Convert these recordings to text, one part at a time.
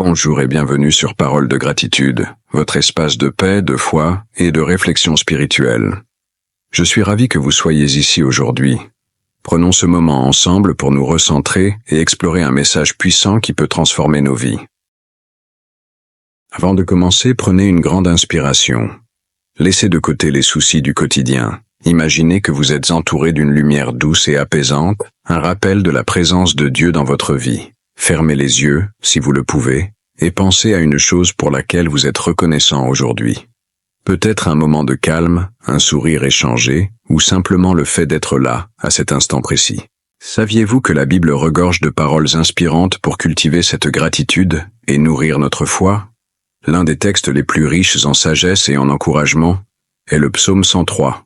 Bonjour et bienvenue sur Parole de Gratitude, votre espace de paix, de foi et de réflexion spirituelle. Je suis ravi que vous soyez ici aujourd'hui. Prenons ce moment ensemble pour nous recentrer et explorer un message puissant qui peut transformer nos vies. Avant de commencer, prenez une grande inspiration. Laissez de côté les soucis du quotidien. Imaginez que vous êtes entouré d'une lumière douce et apaisante, un rappel de la présence de Dieu dans votre vie. Fermez les yeux, si vous le pouvez, et pensez à une chose pour laquelle vous êtes reconnaissant aujourd'hui. Peut-être un moment de calme, un sourire échangé, ou simplement le fait d'être là, à cet instant précis. Saviez-vous que la Bible regorge de paroles inspirantes pour cultiver cette gratitude et nourrir notre foi? L'un des textes les plus riches en sagesse et en encouragement est le psaume 103.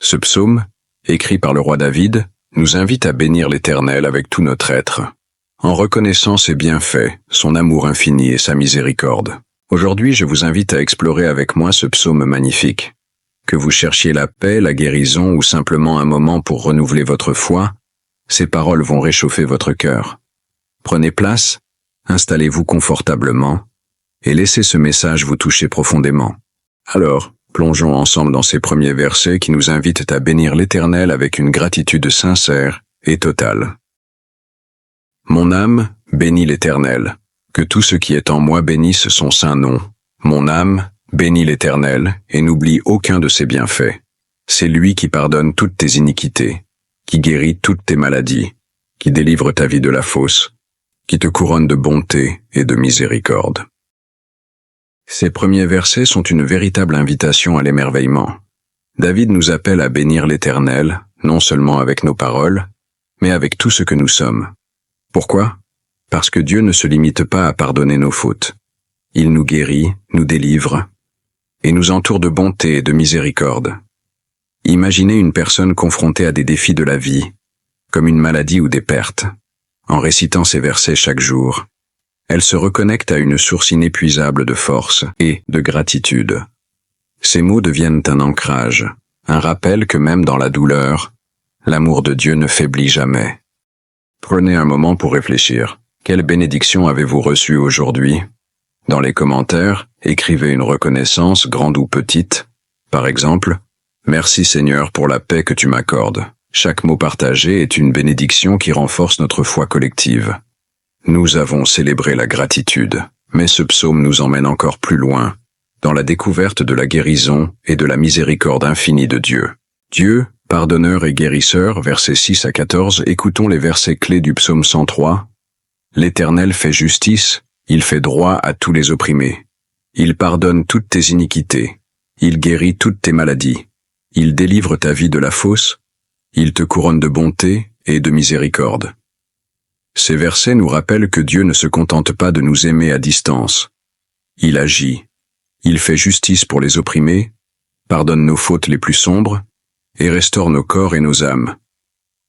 Ce psaume, écrit par le roi David, nous invite à bénir l'Éternel avec tout notre être, en reconnaissant ses bienfaits, son amour infini et sa miséricorde. Aujourd'hui, je vous invite à explorer avec moi ce psaume magnifique. Que vous cherchiez la paix, la guérison ou simplement un moment pour renouveler votre foi, ces paroles vont réchauffer votre cœur. Prenez place, installez-vous confortablement et laissez ce message vous toucher profondément. Alors, plongeons ensemble dans ces premiers versets qui nous invitent à bénir l'Éternel avec une gratitude sincère et totale. Mon âme bénit l'Éternel. Que tout ce qui est en moi bénisse son saint nom. Mon âme bénit l'Éternel et n'oublie aucun de ses bienfaits. C'est lui qui pardonne toutes tes iniquités, qui guérit toutes tes maladies, qui délivre ta vie de la fosse, qui te couronne de bonté et de miséricorde. Ces premiers versets sont une véritable invitation à l'émerveillement. David nous appelle à bénir l'Éternel, non seulement avec nos paroles, mais avec tout ce que nous sommes. Pourquoi? Parce que Dieu ne se limite pas à pardonner nos fautes. Il nous guérit, nous délivre, et nous entoure de bonté et de miséricorde. Imaginez une personne confrontée à des défis de la vie, comme une maladie ou des pertes. En récitant ces versets chaque jour, elle se reconnecte à une source inépuisable de force et de gratitude. Ces mots deviennent un ancrage, un rappel que même dans la douleur, l'amour de Dieu ne faiblit jamais. Prenez un moment pour réfléchir. Quelle bénédiction avez-vous reçue aujourd'hui? Dans les commentaires, écrivez une reconnaissance, grande ou petite. Par exemple, « Merci Seigneur pour la paix que tu m'accordes ». Chaque mot partagé est une bénédiction qui renforce notre foi collective. Nous avons célébré la gratitude, mais ce psaume nous emmène encore plus loin, dans la découverte de la guérison et de la miséricorde infinie de Dieu. Dieu, pardonneur et guérisseur, versets 6 à 14, écoutons les versets clés du psaume 103. L'Éternel fait justice, il fait droit à tous les opprimés. Il pardonne toutes tes iniquités, il guérit toutes tes maladies, il délivre ta vie de la fosse, il te couronne de bonté et de miséricorde. Ces versets nous rappellent que Dieu ne se contente pas de nous aimer à distance. Il agit, il fait justice pour les opprimés, pardonne nos fautes les plus sombres, et restaure nos corps et nos âmes.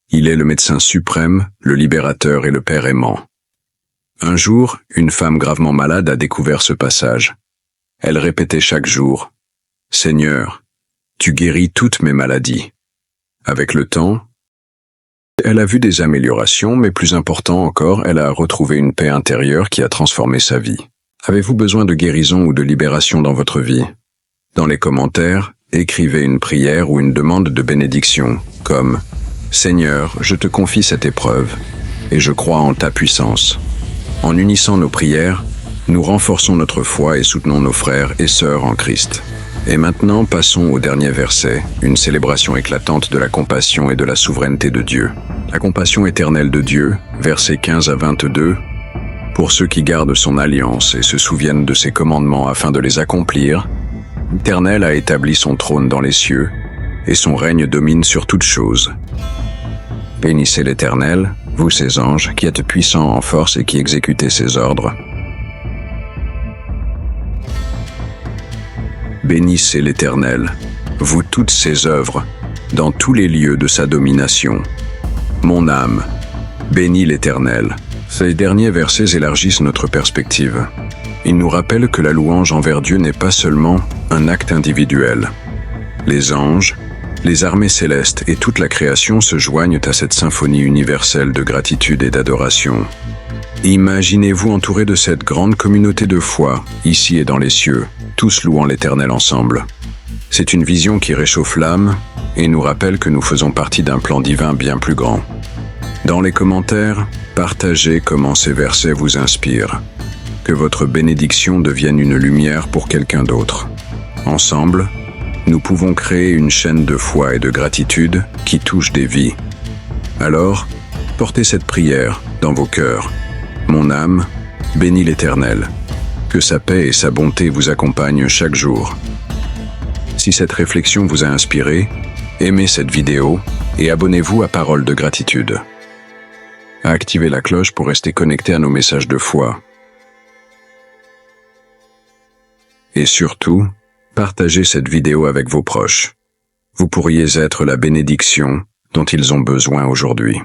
Il est le médecin suprême, le libérateur et le Père aimant. Un jour, une femme gravement malade a découvert ce passage. Elle répétait chaque jour, « Seigneur, tu guéris toutes mes maladies. » Avec le temps, elle a vu des améliorations, mais plus important encore, elle a retrouvé une paix intérieure qui a transformé sa vie. Avez-vous besoin de guérison ou de libération dans votre vie? Dans les commentaires, écrivez une prière ou une demande de bénédiction, comme « Seigneur, je te confie cette épreuve, et je crois en ta puissance. » En unissant nos prières, nous renforçons notre foi et soutenons nos frères et sœurs en Christ. Et maintenant, passons au dernier verset, une célébration éclatante de la compassion et de la souveraineté de Dieu. La compassion éternelle de Dieu, versets 15 à 22, pour ceux qui gardent son alliance et se souviennent de ses commandements afin de les accomplir, l'Éternel a établi son trône dans les cieux, et son règne domine sur toutes choses. Bénissez l'Éternel, vous ses anges, qui êtes puissants en force et qui exécutez ses ordres. Bénissez l'Éternel, vous toutes ses œuvres, dans tous les lieux de sa domination. Mon âme, bénis l'Éternel. Ces derniers versets élargissent notre perspective. Ils nous rappellent que la louange envers Dieu n'est pas seulement un acte individuel. Les anges, Les armées célestes et toute la création se joignent à cette symphonie universelle de gratitude et d'adoration. Imaginez-vous entouré de cette grande communauté de foi, ici et dans les cieux, tous louant l'Éternel ensemble. C'est une vision qui réchauffe l'âme et nous rappelle que nous faisons partie d'un plan divin bien plus grand. Dans les commentaires, partagez comment ces versets vous inspirent. Que votre bénédiction devienne une lumière pour quelqu'un d'autre. Ensemble, nous pouvons créer une chaîne de foi et de gratitude qui touche des vies. Alors, portez cette prière dans vos cœurs. Mon âme, bénis l'Éternel. Que sa paix et sa bonté vous accompagnent chaque jour. Si cette réflexion vous a inspiré, aimez cette vidéo et abonnez-vous à Paroles de Gratitude. Activez la cloche pour rester connecté à nos messages de foi. Et surtout, partagez cette vidéo avec vos proches. Vous pourriez être la bénédiction dont ils ont besoin aujourd'hui.